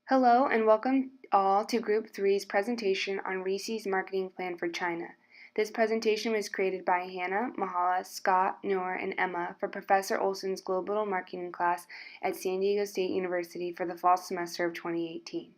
Hello and welcome all to Group 3's presentation on Reese's marketing plan for China. This presentation was created by Hannah, Mahala, Scott, Noor, and Emma for Professor Olson's Global Marketing class at San Diego State University for the fall semester of 2018.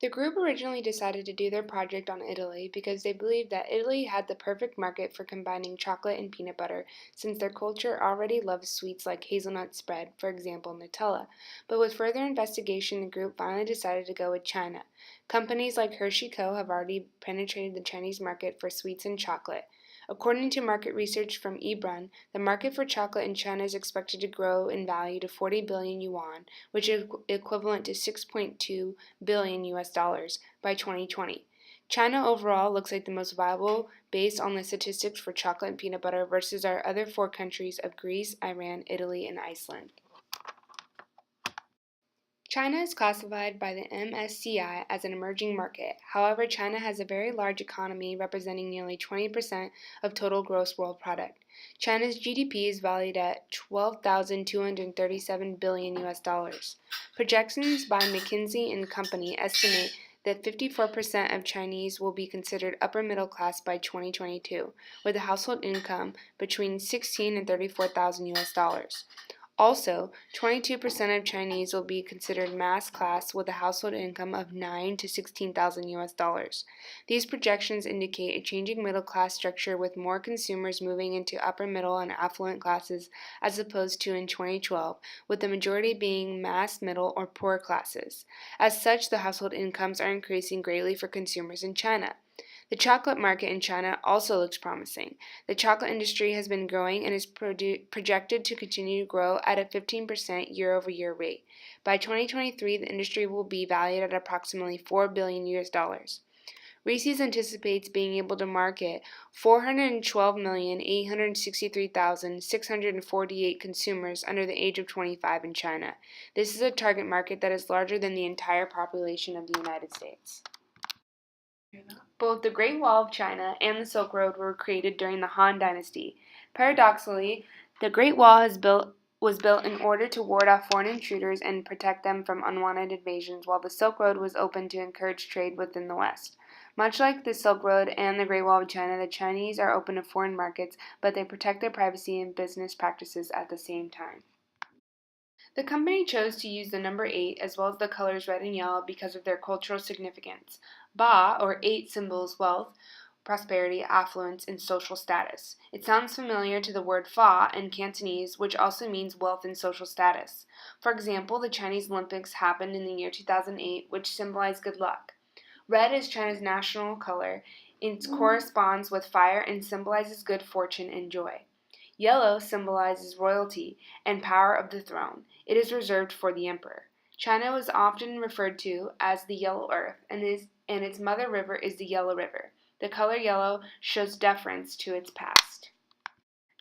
The group originally decided to do their project on Italy because they believed that Italy had the perfect market for combining chocolate and peanut butter, since their culture already loves sweets like hazelnut spread, for example Nutella. But with further investigation, the group finally decided to go with China. Companies like Hershey Co. have already penetrated the Chinese market for sweets and chocolate. According to market research from eBrun, the market for chocolate in China is expected to grow in value to 40 billion yuan, which is equivalent to 6.2 billion US dollars by 2020. China overall looks like the most viable based on the statistics for chocolate and peanut butter versus our other four countries of Greece, Iran, Italy, and Iceland. China is classified by the MSCI as an emerging market. However, China has a very large economy representing nearly 20% of total gross world product. China's GDP is valued at 12,237 billion US dollars. Projections by McKinsey and Company estimate that 54% of Chinese will be considered upper middle class by 2022, with a household income between 16 and 34,000 US dollars. Also, 22% of Chinese will be considered mass class with a household income of 9 to 16,000 US dollars. These projections indicate a changing middle class structure with more consumers moving into upper middle and affluent classes as opposed to in 2012, with the majority being mass, middle, or poor classes. As such, the household incomes are increasing greatly for consumers in China. The chocolate market in China also looks promising. The chocolate industry has been growing and is projected to continue to grow at a 15% year-over-year rate. By 2023, the industry will be valued at approximately 4 billion US dollars. Reese's anticipates being able to market 412,863,648 consumers under the age of 25 in China. This is a target market that is larger than the entire population of the United States. Both the Great Wall of China and the Silk Road were created during the Han Dynasty. Paradoxically, the Great Wall was built in order to ward off foreign intruders and protect them from unwanted invasions, while the Silk Road was opened to encourage trade within the West. Much like the Silk Road and the Great Wall of China, the Chinese are open to foreign markets, but they protect their privacy and business practices at the same time. The company chose to use the number 8 as well as the colors red and yellow because of their cultural significance. Ba, or 8, symbols wealth, prosperity, affluence, and social status. It sounds familiar to the word fa in Cantonese, which also means wealth and social status. For example, the Chinese Olympics happened in the year 2008, which symbolized good luck. Red is China's national color. It corresponds with fire and symbolizes good fortune and joy. Yellow symbolizes royalty and power of the throne. It is reserved for the emperor. China was often referred to as the Yellow Earth, and its mother river is the Yellow River. The color yellow shows deference to its past.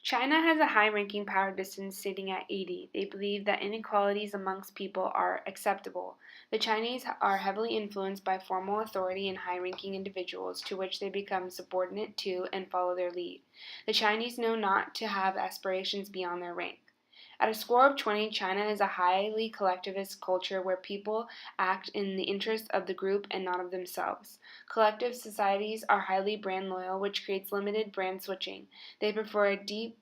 China has a high-ranking power distance sitting at 80. They believe that inequalities amongst people are acceptable. The Chinese are heavily influenced by formal authority and high-ranking individuals to which they become subordinate to and follow their lead. The Chinese know not to have aspirations beyond their rank. At a score of 20, China is a highly collectivist culture where people act in the interest of the group and not of themselves. Collective societies are highly brand loyal, which creates limited brand switching. They prefer a deep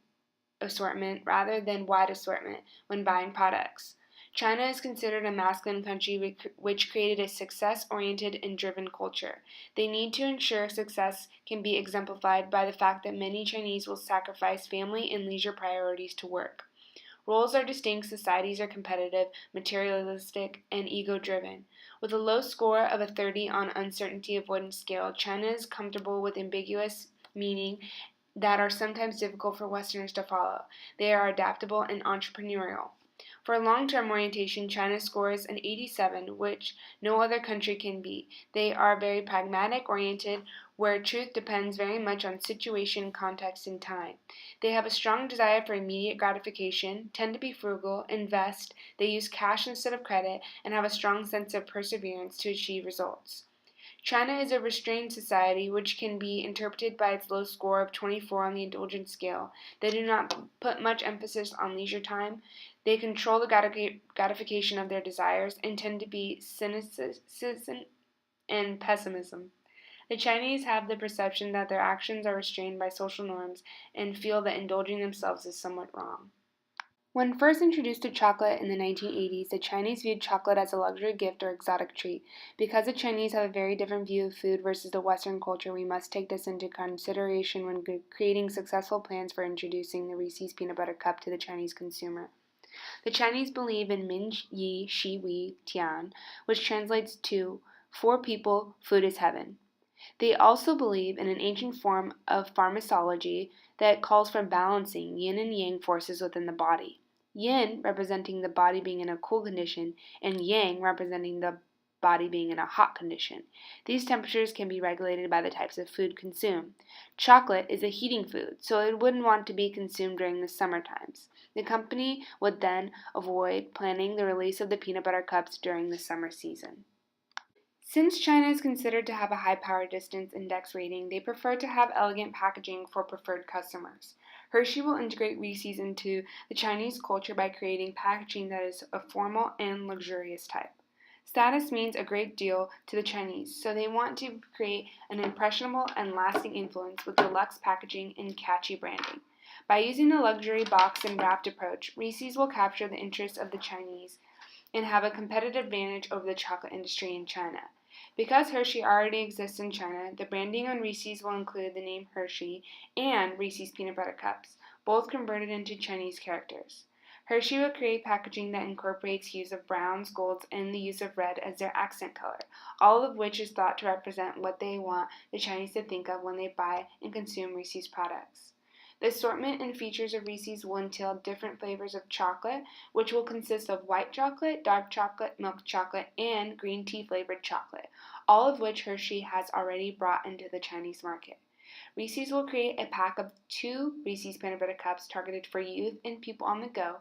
assortment rather than wide assortment when buying products. China is considered a masculine country which created a success-oriented and driven culture. They need to ensure success can be exemplified by the fact that many Chinese will sacrifice family and leisure priorities to work. Roles are distinct, societies are competitive, materialistic, and ego-driven. With a low score of a 30 on uncertainty avoidance scale, China is comfortable with ambiguous meaning that are sometimes difficult for Westerners to follow. They are adaptable and entrepreneurial. For long-term orientation, China scores an 87, which no other country can beat. They are very pragmatic-oriented, where truth depends very much on situation, context, and time. They have a strong desire for immediate gratification, tend to be frugal, invest, they use cash instead of credit, and have a strong sense of perseverance to achieve results. China is a restrained society, which can be interpreted by its low score of 24 on the indulgence scale. They do not put much emphasis on leisure time. They control the gratification of their desires and tend to be cynicism and pessimism. The Chinese have the perception that their actions are restrained by social norms and feel that indulging themselves is somewhat wrong. When first introduced to chocolate in the 1980s, the Chinese viewed chocolate as a luxury gift or exotic treat. Because the Chinese have a very different view of food versus the Western culture, we must take this into consideration when creating successful plans for introducing the Reese's Peanut Butter Cup to the Chinese consumer. The Chinese believe in Min Yi Shi Wei Tian, which translates to "for people, food is heaven." They also believe in an ancient form of pharmacology that calls for balancing yin and yang forces within the body. Yin representing the body being in a cool condition, and yang representing the body being in a hot condition. These temperatures can be regulated by the types of food consumed. Chocolate is a heating food, so it wouldn't want to be consumed during the summer times. The company would then avoid planning the release of the peanut butter cups during the summer season. Since China is considered to have a high power distance index rating, they prefer to have elegant packaging for preferred customers. Hershey will integrate Reese's into the Chinese culture by creating packaging that is a formal and luxurious type. Status means a great deal to the Chinese, so they want to create an impressionable and lasting influence with deluxe packaging and catchy branding. By using the luxury box and wrapped approach, Reese's will capture the interest of the Chinese and have a competitive advantage over the chocolate industry in China. Because Hershey already exists in China, the branding on Reese's will include the name Hershey and Reese's Peanut Butter Cups, both converted into Chinese characters. Hershey will create packaging that incorporates hues of browns, golds, and the use of red as their accent color, all of which is thought to represent what they want the Chinese to think of when they buy and consume Reese's products. The assortment and features of Reese's will entail different flavors of chocolate, which will consist of white chocolate, dark chocolate, milk chocolate, and green tea flavored chocolate, all of which Hershey has already brought into the Chinese market. Reese's will create a pack of 2 Reese's Peanut Butter Cups targeted for youth and people on the go,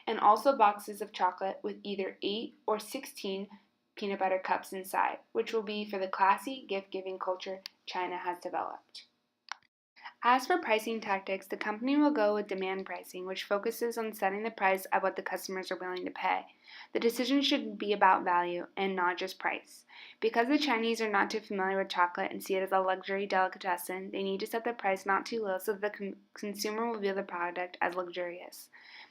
and also boxes of chocolate with either 8 or 16 peanut butter cups inside, which will be for the classy gift-giving culture China has developed. As for pricing tactics, the company will go with demand pricing, which focuses on setting the price at what the customers are willing to pay. The decision should be about value and not just price. Because the Chinese are not too familiar with chocolate and see it as a luxury delicatessen, they need to set the price not too low so that the consumer will view the product as luxurious.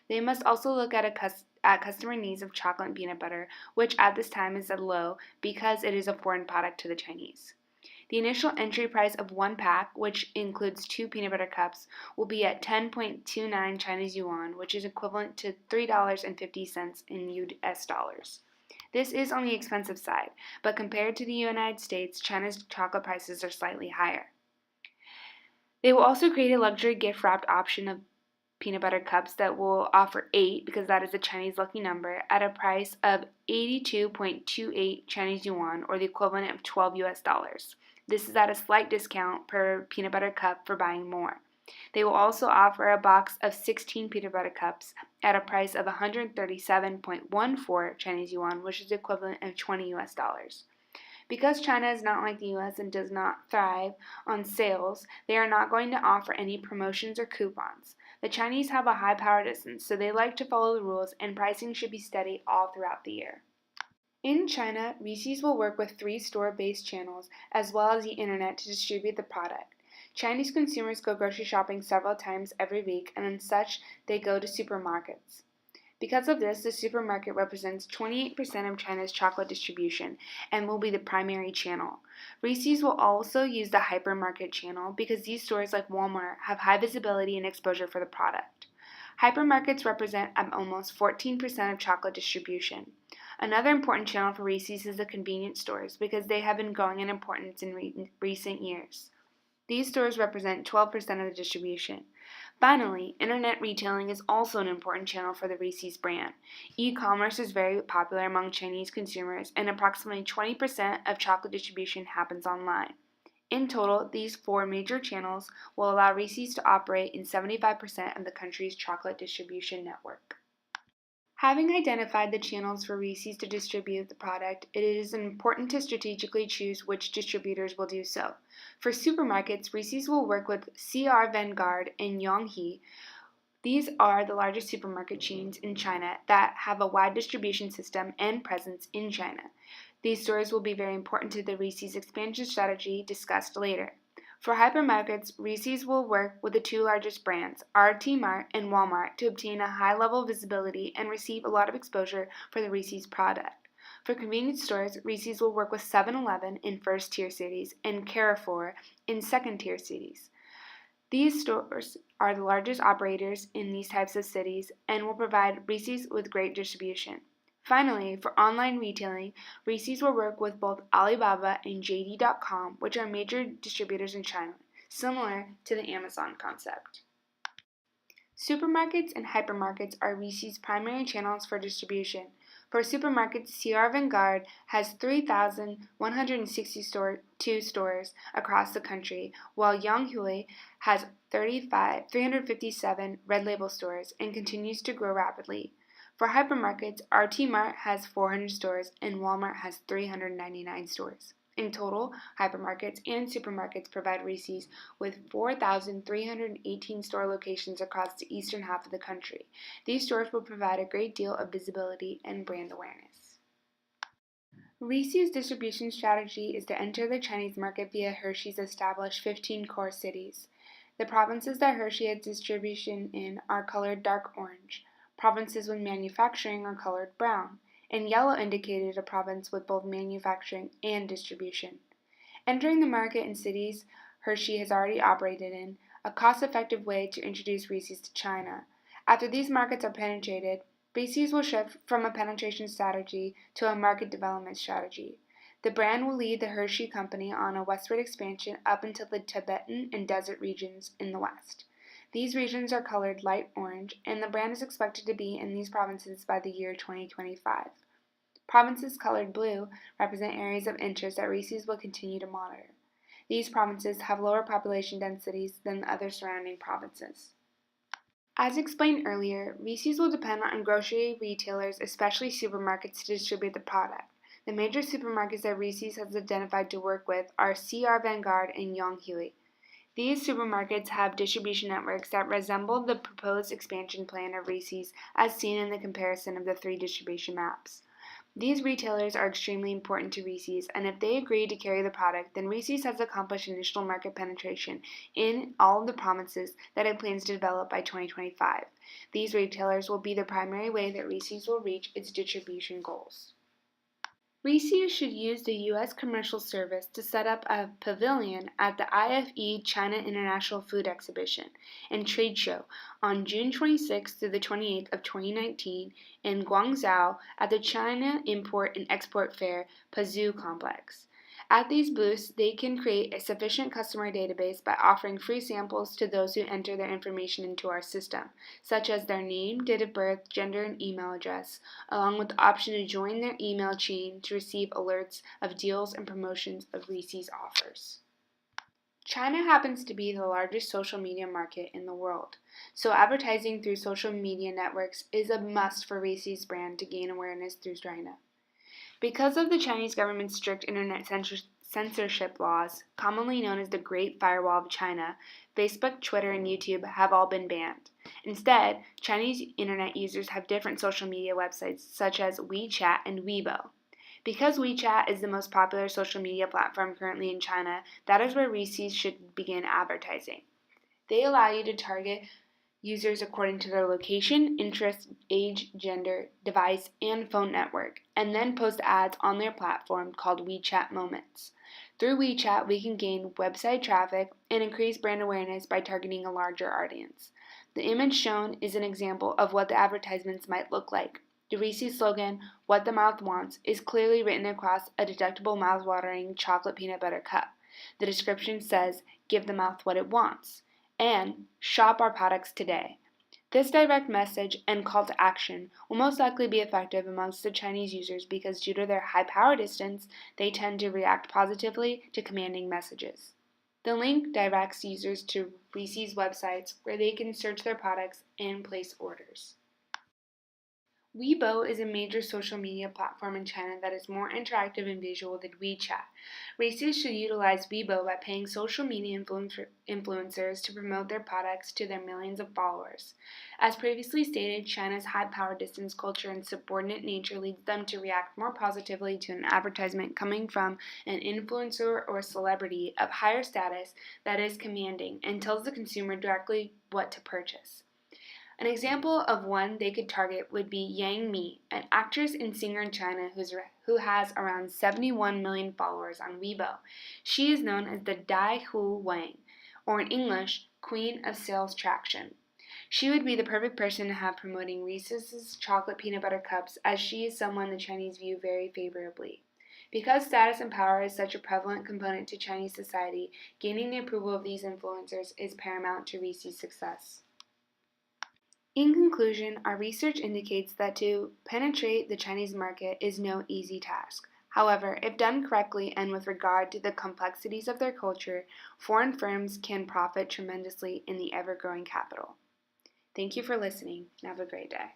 They must also look at customer needs of chocolate and peanut butter, which at this time is low because it is a foreign product to the Chinese. The initial entry price of one pack, which includes 2 peanut butter cups, will be at 10.29 Chinese yuan, which is equivalent to $3.50 in US dollars. This is on the expensive side, but compared to the United States, China's chocolate prices are slightly higher. They will also create a luxury gift-wrapped option of peanut butter cups that will offer 8, because that is a Chinese lucky number, at a price of 82.28 Chinese yuan, or the equivalent of 12 US dollars. This is at a slight discount per peanut butter cup for buying more. They will also offer a box of 16 peanut butter cups at a price of 137.14 Chinese yuan, which is the equivalent of 20 US dollars. Because China is not like the US and does not thrive on sales, they are not going to offer any promotions or coupons. The Chinese have a high power distance, so they like to follow the rules, and pricing should be steady all throughout the year. In China, Reese's will work with 3 store-based channels as well as the internet to distribute the product. Chinese consumers go grocery shopping several times every week, and as such, they go to supermarkets. Because of this, the supermarket represents 28% of China's chocolate distribution and will be the primary channel. Reese's will also use the hypermarket channel because these stores, like Walmart, have high visibility and exposure for the product. Hypermarkets represent almost 14% of chocolate distribution. Another important channel for Reese's is the convenience stores because they have been growing in importance in recent years. These stores represent 12% of the distribution. Finally, internet retailing is also an important channel for the Reese's brand. E-commerce is very popular among Chinese consumers, and approximately 20% of chocolate distribution happens online. In total, these 4 major channels will allow Reese's to operate in 75% of the country's chocolate distribution network. Having identified the channels for Reese's to distribute the product, it is important to strategically choose which distributors will do so. For supermarkets, Reese's will work with CR Vanguard and Yonghe. These are the largest supermarket chains in China that have a wide distribution system and presence in China. These stores will be very important to the Reese's expansion strategy discussed later. For hypermarkets, Reese's will work with the two largest brands, RT Mart and Walmart, to obtain a high level of visibility and receive a lot of exposure for the Reese's product. For convenience stores, Reese's will work with 7-Eleven in first-tier cities and Carrefour in second-tier cities. These stores are the largest operators in these types of cities and will provide Reese's with great distribution. Finally, for online retailing, Reese's will work with both Alibaba and JD.com, which are major distributors in China, similar to the Amazon concept. Supermarkets and hypermarkets are Reese's primary channels for distribution. For supermarkets, CR Vanguard has 3,162 stores across the country, while Yonghui has 357 Red Label stores and continues to grow rapidly. For hypermarkets, RT Mart has 400 stores and Walmart has 399 stores. In total, hypermarkets and supermarkets provide Reese's with 4,318 store locations across the eastern half of the country. These stores will provide a great deal of visibility and brand awareness. Reese's distribution strategy is to enter the Chinese market via Hershey's established 15 core cities. The provinces that Hershey has distribution in are colored dark orange. Provinces with manufacturing are colored brown, and yellow indicated a province with both manufacturing and distribution. Entering the market in cities Hershey has already operated in, a cost-effective way to introduce Reese's to China. After these markets are penetrated, Reese's will shift from a penetration strategy to a market development strategy. The brand will lead the Hershey Company on a westward expansion up into the Tibetan and desert regions in the west. These regions are colored light orange, and the brand is expected to be in these provinces by the year 2025. Provinces colored blue represent areas of interest that Reese's will continue to monitor. These provinces have lower population densities than the other surrounding provinces. As explained earlier, Reese's will depend on grocery retailers, especially supermarkets, to distribute the product. The major supermarkets that Reese's has identified to work with are CR Vanguard and Yonghui. These supermarkets have distribution networks that resemble the proposed expansion plan of Reese's as seen in the comparison of the three distribution maps. These retailers are extremely important to Reese's, and if they agree to carry the product, then Reese's has accomplished initial market penetration in all of the provinces that it plans to develop by 2025. These retailers will be the primary way that Reese's will reach its distribution goals. Reese's should use the U.S. Commercial Service to set up a pavilion at the IFE China International Food Exhibition and Trade Show on June 26 through the 28th of 2019 in Guangzhou at the China Import and Export Fair Pazhu Complex. At these booths, they can create a sufficient customer database by offering free samples to those who enter their information into our system, such as their name, date of birth, gender, and email address, along with the option to join their email chain to receive alerts of deals and promotions of Reese's offers. China happens to be the largest social media market in the world, so advertising through social media networks is a must for Reese's brand to gain awareness through China. Because of the Chinese government's strict internet censorship laws, commonly known as the Great Firewall of China, Facebook, Twitter, and YouTube have all been banned. Instead, Chinese internet users have different social media websites such as WeChat and Weibo. Because WeChat is the most popular social media platform currently in China, that is where Reese's should begin advertising. They allow you to target users according to their location, interest, age, gender, device, and phone network, and then post ads on their platform called WeChat Moments. Through WeChat, we can gain website traffic and increase brand awareness by targeting a larger audience. The image shown is an example of what the advertisements might look like. The Reese's slogan, "What the Mouth Wants," is clearly written across a delectable mouth-watering chocolate peanut butter cup. The description says, "Give the mouth what it wants," and "Shop our products today." This direct message and call to action will most likely be effective amongst the Chinese users because due to their high power distance, they tend to react positively to commanding messages. The link directs users to Reese's websites where they can search their products and place orders. Weibo is a major social media platform in China that is more interactive and visual than WeChat. Reese should utilize Weibo by paying social media influencers to promote their products to their millions of followers. As previously stated, China's high power distance culture and subordinate nature leads them to react more positively to an advertisement coming from an influencer or celebrity of higher status that is commanding and tells the consumer directly what to purchase. An example of one they could target would be Yang Mi, an actress and singer in China who has around 71 million followers on Weibo. She is known as the Dai Hu Wang, or in English, Queen of Sales Traction. She would be the perfect person to have promoting Reese's chocolate peanut butter cups, as she is someone the Chinese view very favorably. Because status and power is such a prevalent component to Chinese society, gaining the approval of these influencers is paramount to Reese's success. In conclusion, our research indicates that to penetrate the Chinese market is no easy task. However, if done correctly and with regard to the complexities of their culture, foreign firms can profit tremendously in the ever-growing capital. Thank you for listening, and have a great day.